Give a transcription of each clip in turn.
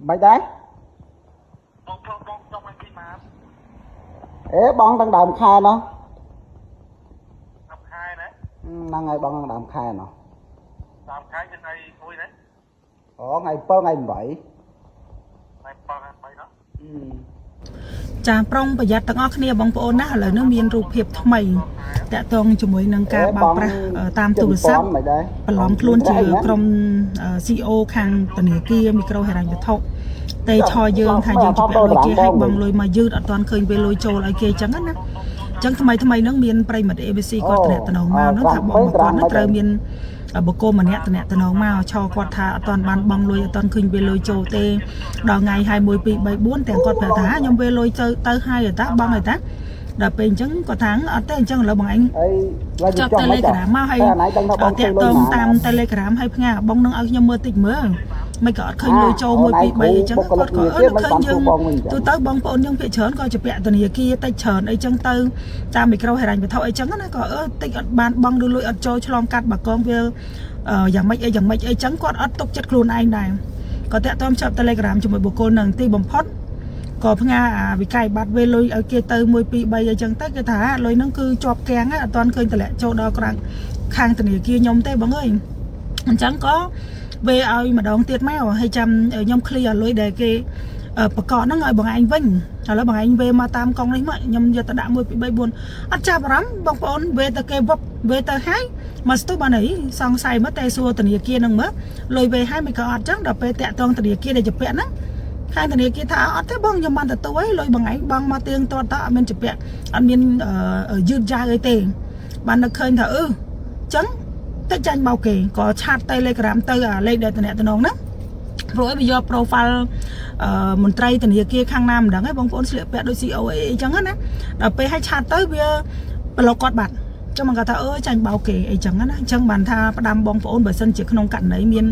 Bạch đấy ế bong đang đàm khai nó đang ngày bong đang đàm khai nó ngày pơ ngày 7 ចាប្រុងប្រយ័ត្នទាំងអស់គ្នាបងប្អូនណាឥឡូវនេះមានរូបភាពថ្មីតាក់ទងជាមួយនឹងការបោកប្រាស់តាមទូរស័ព្ទបន្លំខ្លួនជាក្រុម CEO ខាងធនាគារមីក្រូហិរញ្ញវត្ថុតែឆយយើងថាយើងជាពាក់លុយគេឲ្យបងលុយមកយឺតអត់ទាន់ឃើញពេលលុយចូលឲ្យគេអញ្ចឹងណាអញ្ចឹងថ្មីហ្នឹងមានប្រិមត្ត ABC គាត់តំណតំណងមកហ្នឹងថាបងគាត់នឹងត្រូវមានបុគ្គលម្នាក់តំណតំណងមកឆគាត់ថាអត់ទាន់បានបងលុយអត់ទាន់ឃើញពេលលុយចូលទេដល់ថ្ងៃ2 1 2 3 4ទាំងគាត់ប្រាប់ថាខ្ញុំពេលលុយទៅហើយតាបងហើយតាដល់ពេលអញ្ចឹងគាត់ថាអត់ទេអញ្ចឹងឥឡូវបងឯងចាប់ Telegram មកហើយតាក់ទងតាម Telegram ឲ្យផ្ញើបងនឹងឲ្យខ្ញុំមើលតិចមើលមិនក៏អត់ឃើញលុយចូល1 2 3អញ្ចឹងគាត់ក៏ឃើញយើងទូទៅបងប្អូនយើងភាគច្រើនក៏ជាពាក់ធនាគារតិចច្រើនអីចឹងទៅតាមមីក្រូហិរញ្ញវត្ថុអីចឹងណាក៏តិចអត់បានបងឬលុយអត់ចូលឆ្លងកាត់បកងវាយ៉ាងម៉េចអីចឹងគាត់អត់ទុកចិត្តខ្លួនឯងដែរក៏តាក់ទងចាប់ Telegram ជាមួយបុគ្គលនឹងទីបំផុតក៏ផ្ញើវិក័យប័ណ្ណវេលុយឲ្យគេទៅ1 2 3អីចឹងទៅគេថាលុយហ្នឹងគឺជាប់គាំងហើយអត់ទាន់ឃើញតម្លាក់ចូលដល់ក្រៅខាងធនាគារខ្ញុំទេបងអើយអញ្ចឹងក៏វេឲ្យម្ដងទៀតមកហើយចាំខ្ញុំឃ្លីឲ្យលុយដែលគេបកកហ្នឹងឲ្យបងឯងវិញឥឡូវបងឯងវេមកតាមកង់នេះមកខ្ញុំយកទៅដាក់1 2 3 4អត់ចាប់អារម្មណ៍បងប្អូនវេទៅគេវេទៅហើយមកស្ទុះបានអីសង្ស័យមកតែសួរធនាគារហ្នឹងមើលលុយវេឲ្យមិនក៏អត់ចឹងដល់ពេលតាក់ទងធនាគារដែលជាពាក់ហ្នឹងខាងធនាគារថាអត់ទេបងខ្ញុំបានទទួលឲ្យលុយបងឯងបងមកទៀងទាត់តអត់មានជាពាក់អត់មានយឺតយ៉ាវអីទេបាននឹកឃើញថាចឹងតែចាញ់បោកគេក៏ឆាត Telegram ទៅអាលេខដែលតំណតំណងហ្នឹងព្រោះឲ្យវាយក profile មន្ត្រីធនាគារខាងណាមិនដឹងទេបងប្អូនស្លៀកពាក់ដូច CEO អីចឹងណាដល់ពេលឲ្យឆាតទៅវាប្លុកគាត់បាត់ចឹងមកគាត់ថាចាញ់បោកគេអីចឹងណាអញ្ចឹងបានថាផ្ដាំបងប្អូនបើសិនជាក្នុងករណីមាន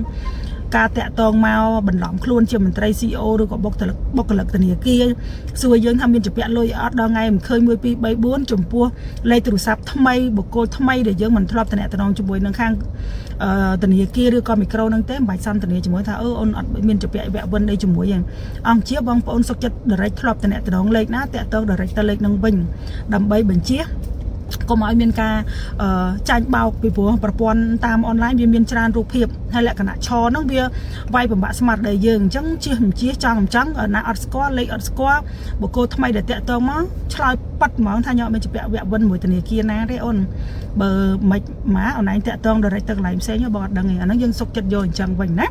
ការតាក់ទងមកបន្លំខ្លួនជាមន្ត្រី CEO ឬក៏បុគ្គលិកធនាគារសួរយើងថាមានជាពាក់លុយអត់ដល់ថ្ងៃមិនឃើញ1 2 3 4ចំពោះលេខទូរស័ព្ទថ្មីបុគ្គលថ្មីដែលយើងមិនធ្លាប់តំណតំណងជាមួយនឹងខាងធនាគារឬក៏មីក្រូនឹងទេមិនបាច់សន្ទនាជាមួយថាអូនអត់មានជាពាក់វគ្គវិនអីជាមួយហ្នឹងអង្គជាបងប្អូនសុខចិត្ត direct ធ្លាប់តំណតំណងលេខណាតាក់ទង direct ទៅលេខនឹងវិញដើម្បីបញ្ជាកុំឲ្យមានការចាញ់បោកពីព្រោះប្រព័ន្ធតាមអនឡាញវាមានច្រើនរូបភាពហើយលក្ខណៈឆហ្នឹងវាវាយបំបាក់ស្មាត់ដល់យើងអញ្ចឹងជៀសចង់ណាអត់ស្គាល់លេខអត់ស្គាល់បុគ្គលថ្មីដែលតាក់ទងមកឆ្លើយប៉ាត់ហ្មងថាខ្ញុំអត់មានជាពាក់វគ្គវិនមួយធនាគារណាទេអូនបើមិនមកអូនឯងតាក់ទង direct ទៅកន្លែងផ្សេងបងអត់ដឹងទេអាហ្នឹងយើងសុកចិត្តយកអញ្ចឹងវិញណា